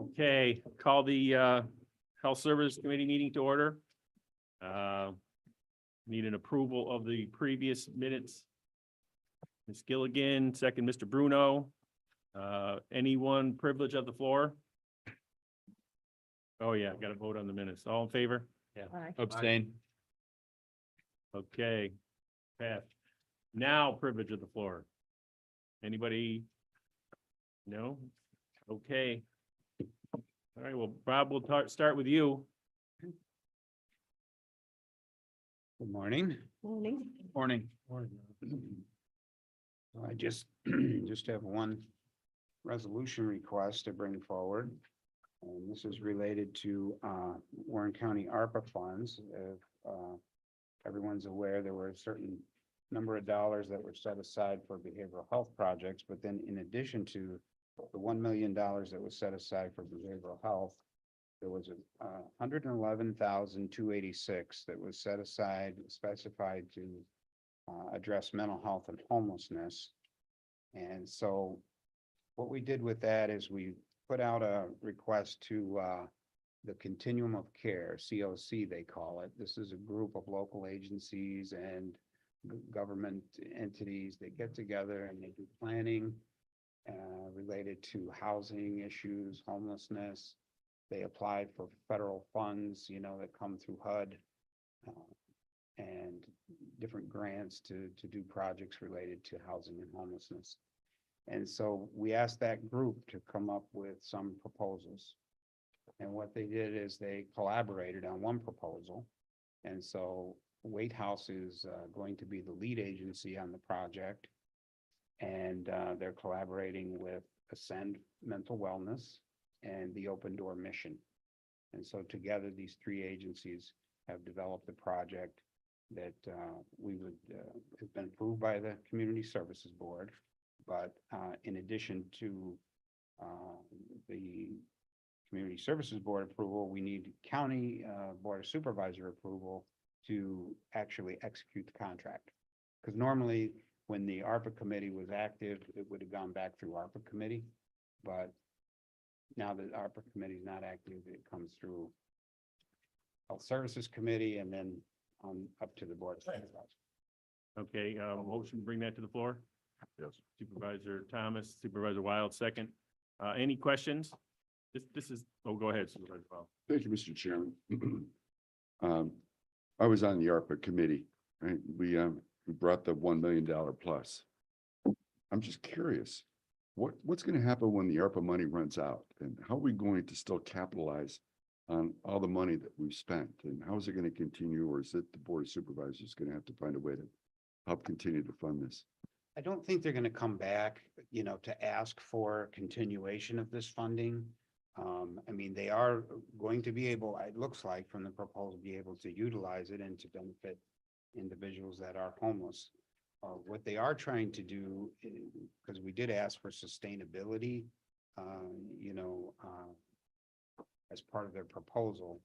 Okay, call the Health Service Committee meeting to order. Need an approval of the previous minutes. Ms. Gilligan, second, Mr. Bruno. Anyone privilege of the floor? Oh, yeah, got to vote on the minutes. All in favor? Yeah. Abstain. Okay, passed. Now privilege of the floor. Anybody? No? Okay. All right, well, Bob, we'll start with you. Good morning. Morning. I just have one resolution request to bring forward. And this is related to Warren County ARPA funds. If everyone's aware, there were a certain number of dollars that were set aside for behavioral health projects, but then in addition to the $1 million that was set aside for behavioral health, there was $111,286 that was set aside, specified to address mental health and homelessness. And so what we did with that is we put out a request to the Continuum of Care, COC they call it. This is a group of local agencies and government entities that get together and they do planning related to housing issues, homelessness. They apply for federal funds, that come through HUD and different grants to do projects related to housing and homelessness. And so we asked that group to come up with some proposals. And what they did is they collaborated on one proposal. And so Wait House is going to be the lead agency on the project. And they're collaborating with Ascend Mental Wellness and the Open Door Mission. And so together, these three agencies have developed a project that we would have been approved by the Community Services Board. But in addition to the Community Services Board approval, we need County Board of Supervisor approval to actually execute the contract. Because normally when the ARPA committee was active, it would have gone back through ARPA committee. But now that ARPA committee is not active, it comes through Health Services Committee and then on up to the Board of Supervisors. Okay, motion to bring that to the floor. Yes. Supervisor Thomas, Supervisor Wild, second. Any questions? This is, oh, go ahead, Supervisor Wild. Thank you, Mr. Chairman. I was on the ARPA committee, right? We brought the $1 million plus. I'm just curious, what's going to happen when the ARPA money runs out? And how are we going to still capitalize on all the money that we've spent? And how is it going to continue? Or is it the Board of Supervisors going to have to find a way to help continue to fund this? I don't think they're going to come back, to ask for continuation of this funding. I mean, they are going to be able, it looks like from the proposal, be able to utilize it and to benefit individuals that are homeless. What they are trying to do, because we did ask for sustainability, as part of their proposal,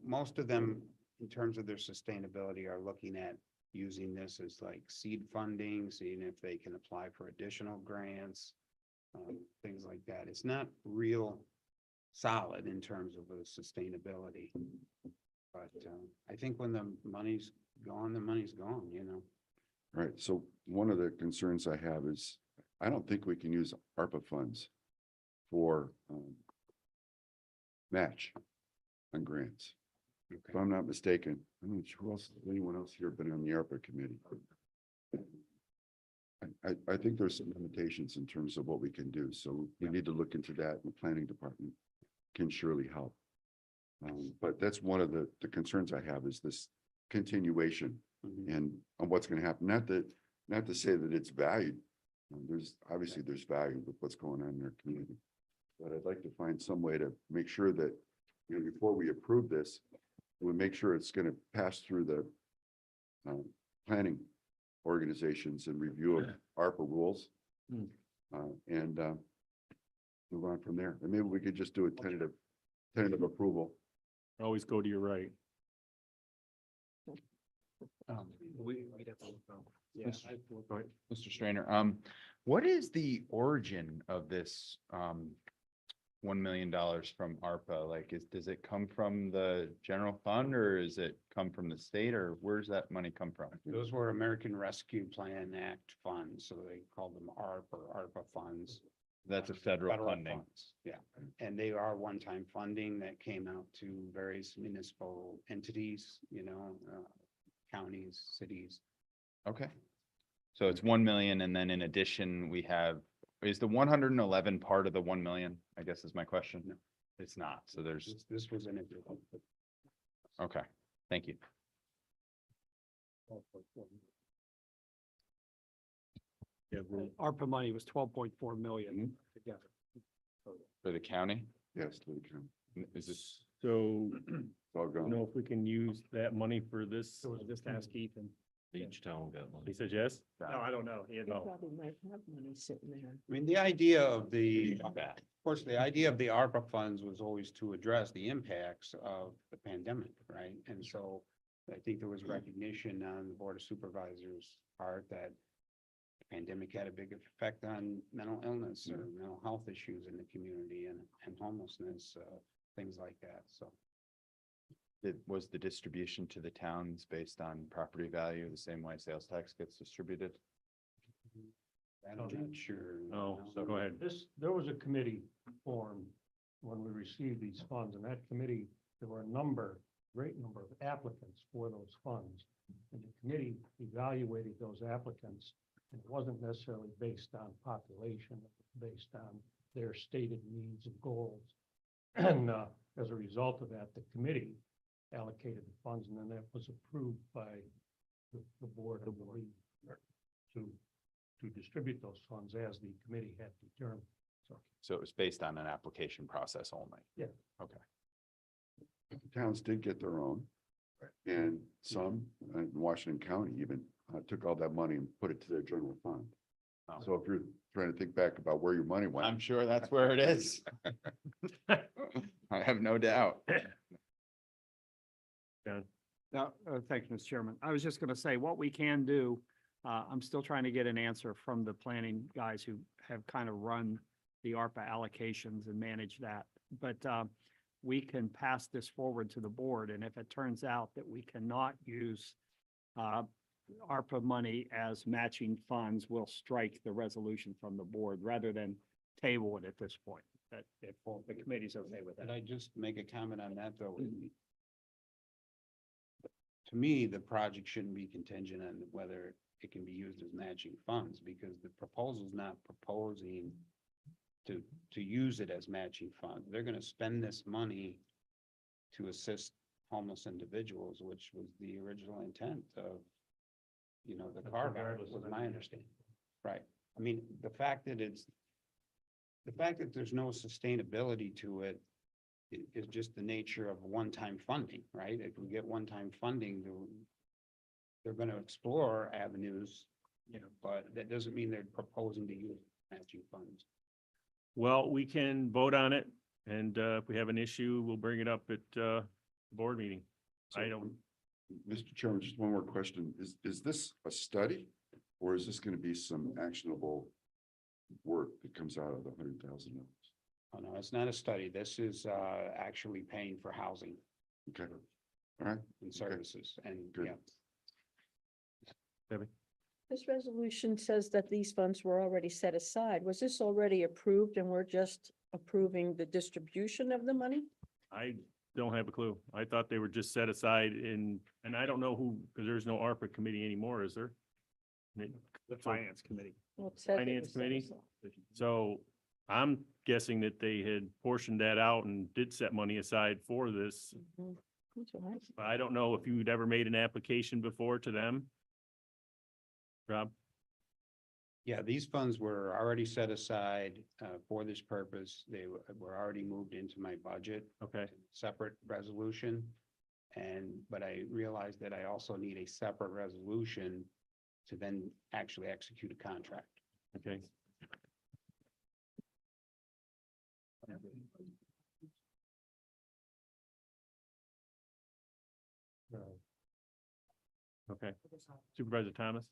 most of them, in terms of their sustainability, are looking at using this as like seed funding, seeing if they can apply for additional grants, things like that. It's not real solid in terms of the sustainability. But I think when the money's gone, the money's gone, Right. So one of the concerns I have is I don't think we can use ARPA funds for match on grants. If I'm not mistaken, I don't know who else, anyone else here been on the ARPA committee. I think there's some limitations in terms of what we can do. So we need to look into that. The planning department can surely help. But that's one of the concerns I have is this continuation and on what's going to happen. Not to say that it's valued. There's value with what's going on in our community. But I'd like to find some way to make sure that, before we approve this, we make sure it's going to pass through the planning organizations and review of ARPA rules and move on from there. And maybe we could just do a tentative approval. Always go to your right. Mr. Strainer, What is the origin of this, $1 million from ARPA? Like, does it come from the general fund or is it come from the state or where's that money come from? Those were American Rescue Plan Act funds, so they called them ARPA funds. That's a federal funding. funds, yeah. And they are one-time funding that came out to various municipal entities, counties, cities. Okay. So it's 1 million and then in addition, we have, is the 111 part of the 1 million? I guess is my question. No. It's not. So there's, This was in it. okay, thank you. Yeah, we'll- ARPA money was 12.4 million together. For the county, Yes, to the county. is this, So, It's all you gone. know, if we can use that money for this, So we'll just ask Ethan. Each town got money. he says yes? No, I don't know. He had Oh. Probably might have money sitting there. I mean, the idea of of course, the idea of the ARPA funds was always to address the impacts of the pandemic, right? And so I think there was recognition on the Board of Supervisors' part that the pandemic had a big effect on mental illness or mental health issues in the community and homelessness, things like that, so. was the distribution to the towns based on property value, the same way sales tax gets distributed? I'm not sure. Oh, so go ahead. There was a committee formed when we received these funds, and that committee, there were a great number of applicants for those funds. And the committee evaluated those applicants, and it wasn't necessarily based on population, it was based on their stated needs and goals. And as a result of that, the committee allocated the funds, and then that was approved by the board, I believe, to distribute those funds as the committee had determined. So it was based on an application process only? Yeah. Okay. The towns did get their own. And some, in Washington County even, took all that money and put it to their general fund. Oh. So if you're trying to think back about where your money I'm went, sure that's where it is. I have no doubt. Now, thank you, Mr. Chairman. I was just going to say, what we can do, I'm still trying to get an answer from the planning guys who have kind of run the ARPA allocations and manage that. But we can pass this forward to the board, and if it turns out that we cannot use ARPA money as matching funds, we'll strike the resolution from the board rather than table it at this point. That if the committee's okay with Could that. I just make a comment on that, though? To me, the project shouldn't be contingent on whether it can be used as matching funds, because the proposal's not proposing to use it as matching funds. They're gonna spend this money to assist homeless individuals, which was the original intent of, the carve out, was my understanding. Right. I mean, the fact that there's no sustainability to it is just the nature of one-time funding, right? If we get one-time funding, they're gonna explore avenues, but that doesn't mean they're proposing to use matching funds. Well, we can vote on it, and if we have an issue, we'll bring it up at the board meeting. I don't, Mr. Chairman, just one more question. Is this a study? Or is this gonna be some actionable work that comes out of the $100,000? Oh, no, it's not a study. This is actually paying for housing Okay, all right, and services and, Good. yeah. This resolution says that these funds were already set aside. Was this already approved and we're just approving the distribution of the money? I don't have a clue. I thought they were just set aside and I don't know who, because there's no ARPA committee anymore, is there? The finance committee. Well, it said it Finance was set committee? aside. So I'm guessing that they had portioned that out and did set money aside for this. Mhm. That's what I said. I don't know if you'd ever made an application before to them. Rob? Yeah, these funds were already set aside for this purpose. They were already moved into my budget, Okay, separate resolution. But I realized that I also need a separate resolution to then actually execute a contract. okay. Okay. Supervisor Thomas?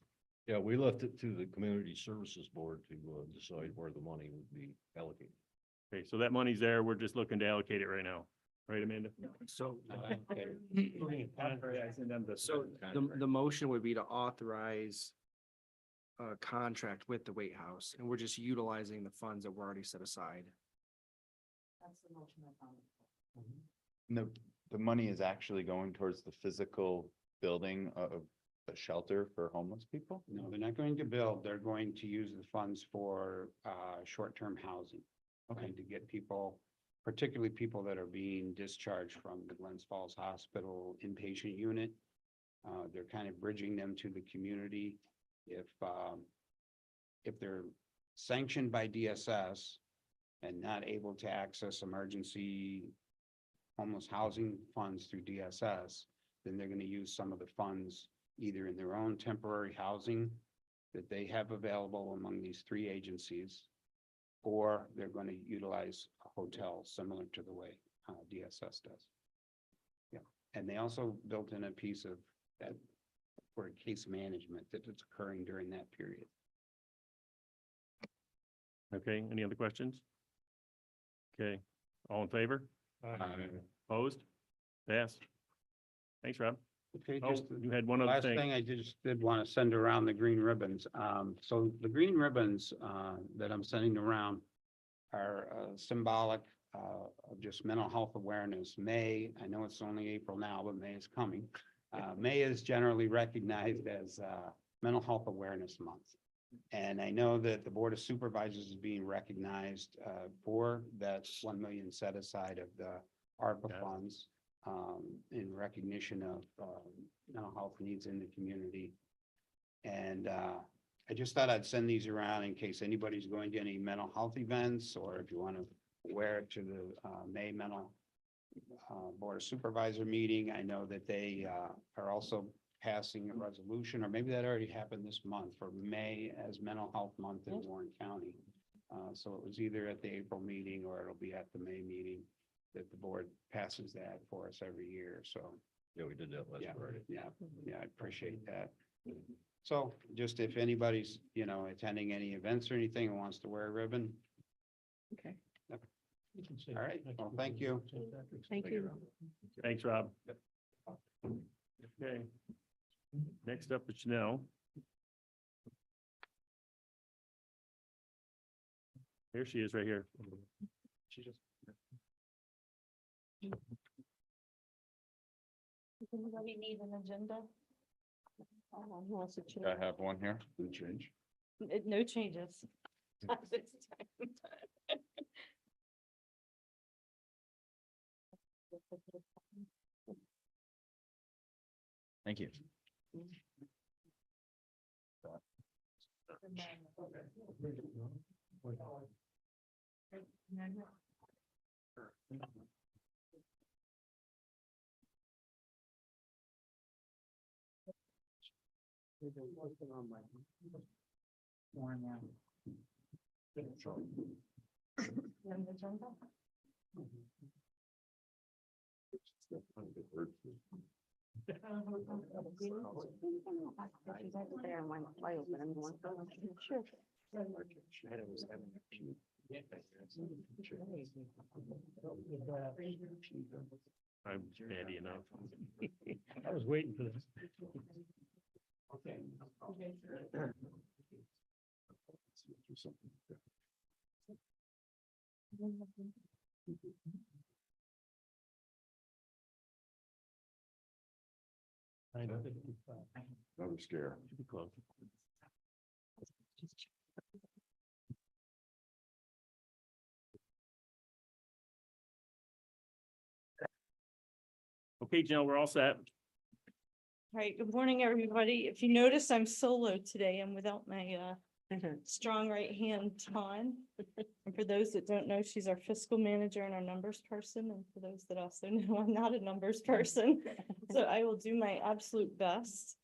Yeah, we left it to the Community Services Board to decide where the money would be allocated. Okay, so that money's there. We're just looking to allocate it right now. Right, Amanda? So, Including a contract. so the motion would be to authorize a contract with the White House, and we're just utilizing the funds that were already set aside. And the money is actually going towards the physical building of a shelter for homeless people? No, they're not going to build, they're going to use the funds for short-term housing. Trying to get people, particularly people that are being discharged from the Glens Falls Hospital inpatient unit. They're kind of bridging them to the community. If they're sanctioned by DSS and not able to access emergency homeless housing funds through DSS, then they're gonna use some of the funds either in their own temporary housing that they have available among these three agencies, or they're going to utilize a hotel similar to the way DSS does. Yeah, and they also built in a piece of that for case management that is occurring during that period. Okay, any other questions? Okay, all in favor? Opposed? Pass. Thanks, Rob. Okay, Oh, just you had one other last thing. thing I just did want to send around the green ribbons. So the green ribbons that I'm sending around are symbolic of just mental health awareness. May, I know it's only April now, but May is coming. May is generally recognized as Mental Health Awareness Month. And I know that the Board of Supervisors is being recognized for that 1 million set aside of the ARPA Yeah. funds in recognition of mental health needs in the community. And I just thought I'd send these around in case anybody's going to any mental health events, or if you want to wear it to the May Mental Board of Supervisor meeting. I know that they are also passing a resolution, or maybe that already happened this month, for May as Mental Health Month in Warren County. So it was either at the April meeting or it'll be at the May meeting that the board passes that for us every year. So, Yeah, we did that last yeah, Friday. yeah, I appreciate that. So just if anybody's, attending any events or anything and wants to wear a ribbon, Okay, You can say All right, next well, week thank on you. St. Patrick's thank Day. you. Thanks, Rob. Okay. Next up is Chanel. Here she is, right here. She just. Does anybody need an agenda? Who wants to change? I have one here. Didn't change. No changes. This time. Thank you. Sure. I'm handy enough. I was waiting for this. Do something. Another scare. Should be close. Okay, Janelle, we're all set. All right, good morning, everybody. If you notice, I'm solo today. I'm without my strong right hand, Ton. And for those that don't know, she's our fiscal manager and our numbers person. And for those that also know, I'm not a numbers person. So I will do my absolute best.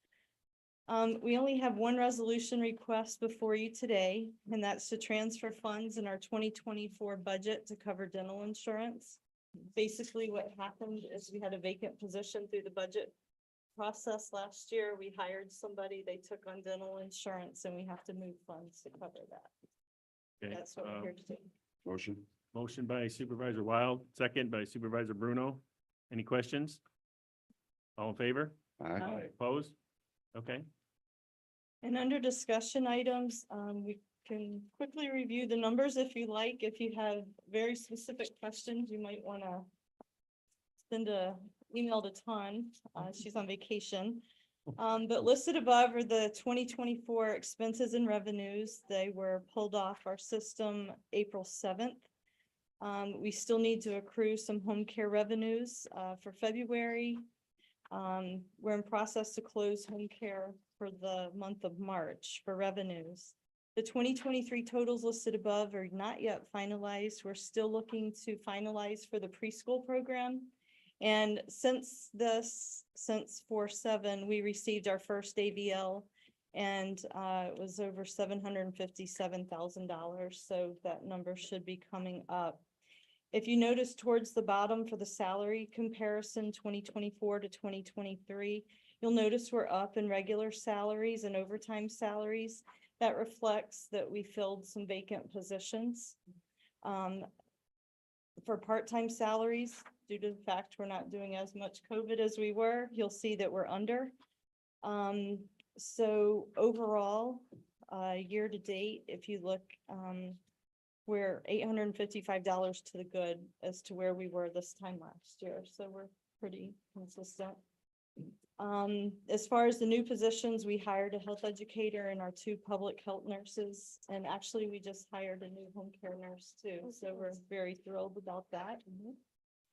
We only have one resolution request before you today, and that's to transfer funds in our 2024 budget to cover dental insurance. Basically, what happened is we had a vacant position through the budget process last year. We hired somebody, they took on dental insurance, and we have to move funds to cover that. Okay, That's what we're here to do. Motion? motion by Supervisor Wild, second by Supervisor Bruno. Any questions? All in favor? Aye. Opposed? Okay, And under discussion items, we can quickly review the numbers if you like. If you have very specific questions, you might want to send a email to Ton. She's on vacation. But listed above are the 2024 expenses and revenues. They were pulled off our system April 7th. We still need to accrue some home care revenues for February. We're in process to close home care for the month of March for revenues. The 2023 totals listed above are not yet finalized. We're still looking to finalize for the preschool program. And since 4/7, we received our first ABL, and it was over $757,000. So that number should be coming up. If you notice towards the bottom for the salary comparison, 2024 to 2023, you'll notice we're up in regular salaries and overtime salaries. That reflects that we filled some vacant positions. For part-time salaries, due to the fact we're not doing as much COVID as we were, you'll see that we're under. So overall, year to date, if you look, we're $855 to the good as to where we were this time last year. So we're pretty consistent. As far as the new positions, we hired a health educator and our 2 public health nurses. And actually, we just hired a new home care nurse too. So we're very thrilled about that.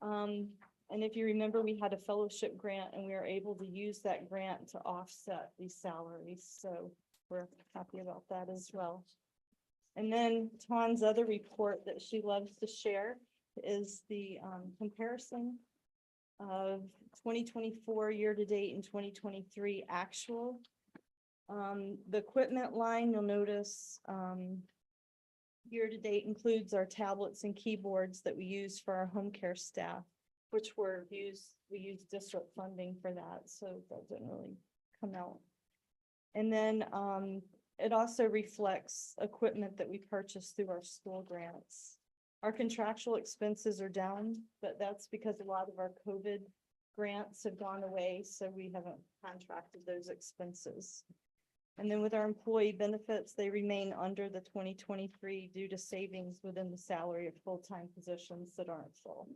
And if you remember, we had a fellowship grant and we were able to use that grant to offset these salaries. So we're happy about that as well. And then Ton's other report that she loves to share is the comparison of 2024 year-to-date and 2023 actual. The equipment line, you'll notice year-to-date includes our tablets and keyboards that we use for our home care staff, which we use district funding for that, so that didn't really come out. And then it also reflects equipment that we purchased through our school grants. Our contractual expenses are down, but that's because a lot of our COVID grants have gone away, so we haven't contracted those expenses. And then with our employee benefits, they remain under the 2023 due to savings within the salary of full-time positions that aren't full.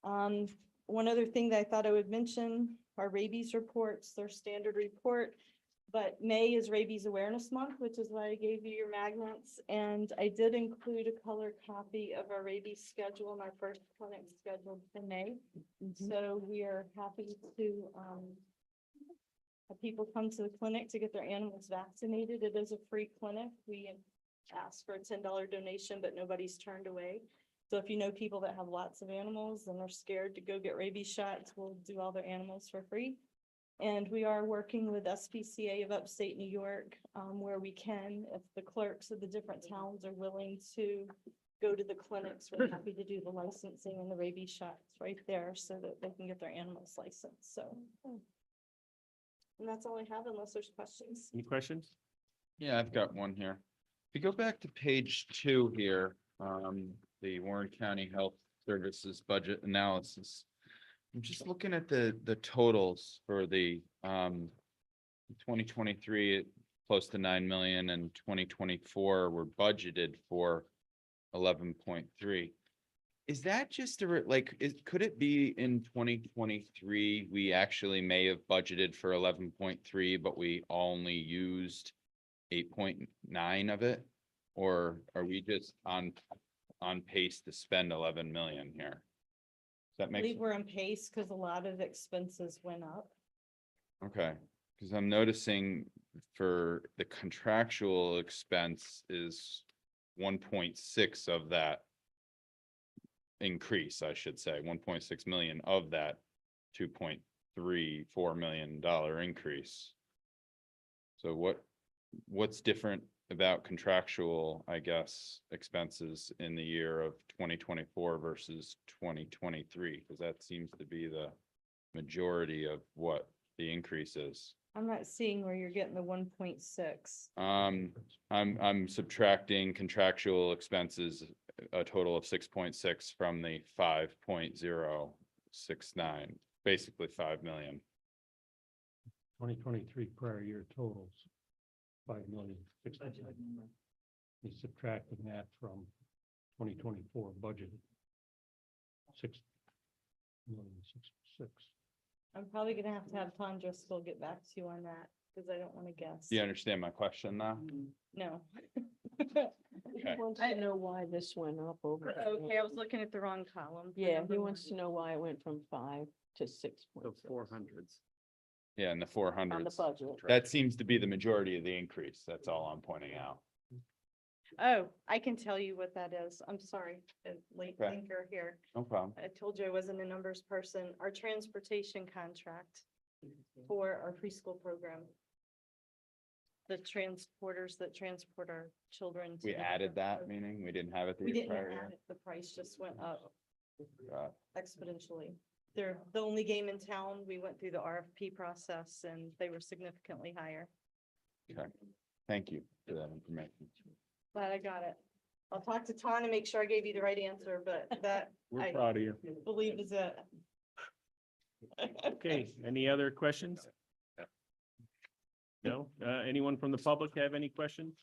One other thing that I thought I would mention, our rabies reports, their standard report. But May is Rabies Awareness Month, which is why I gave you your magnets. And I did include a color copy of our rabies schedule and our first clinic scheduled for May. So we are happy to have people come to the clinic to get their animals vaccinated. It is a free clinic. We ask for a $10 donation, but nobody's turned away. So if you know people that have lots of animals and are scared to go get rabies shots, we'll do all their animals for free. And we are working with SPCA of Upstate New York, where we can, if the clerks of the different towns are willing to go to the clinics, we're happy to do the licensing and the rabies shots right there so that they can get their animals licensed. So, and that's all I have unless there's questions. any questions? Yeah, I've got one here. If you go back to page 2 here, the Warren County Health Services Budget Analysis. I'm just looking at the totals for the 2023, close to 9 million, and 2024 were budgeted for 11.3. Is that just could it be in 2023, we actually may have budgeted for 11.3, but we only used 8.9 of it? Or are we just on pace to spend 11 million here? Does that I make believe we're on pace because a lot of expenses went up. Okay, because I'm noticing for the contractual expense is 1.6 of that increase, I should say, 1.6 million of that $2.34 million increase. So what's different about contractual, I guess, expenses in the year of 2024 versus 2023? Because that seems to be the majority of what the increase is. I'm not seeing where you're getting the 1.6. I'm subtracting contractual expenses, a total of 6.6 from the 5.069, basically 5 million. 2023 prior year totals, 5,000,000. He's subtracting that from 2024 budget. 6,000,066. I'm probably gonna have to have Tandra still get back to you on that, because I don't wanna guess. Do you understand my question now? No. He wants to know why this went up over. Okay, I was looking at the wrong column. for Yeah, number he one. wants to know why it went from 5 to 6.6 400s. Yeah, in the 400s. on the budget. That seems to be the majority of the increase. That's all I'm pointing out. Oh, I can tell you what that is. I'm sorry, late Okay. thinker here. No problem. I told you I wasn't a numbers person. Our transportation contract for our preschool program. The transporters that transport our children. to We the added that, program. meaning we didn't have it We the didn't prior add year? it. The price just went up Got exponentially. They're the only game in town. We went through the RFP process and they were significantly higher. it. Okay, thank you for that information. Glad I got it. I'll talk to Ton and make sure I gave you the right answer, but that We're I proud of you. believe is it. Okay, any other questions? No, anyone from the public have any questions?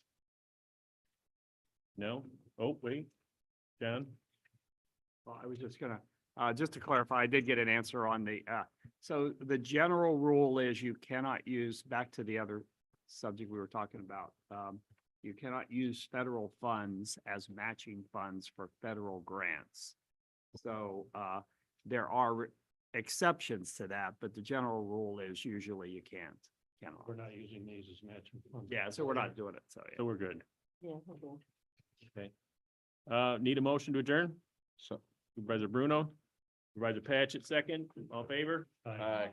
No? Oh, wait, John? Well, I was just gonna, just to clarify, I did get an answer on the, so the general rule is you cannot use, back to the other subject we were talking about. You cannot use federal funds as matching funds for federal grants. So, there are exceptions to that, but the general rule is usually you cannot. We're not using these as matching funds. Yeah, so we're not doing it, so, yeah. So we're good. Yeah, okay. Okay. Need a motion to adjourn? So, Supervisor Bruno, Supervisor Patchit, second, all in favor? Aye.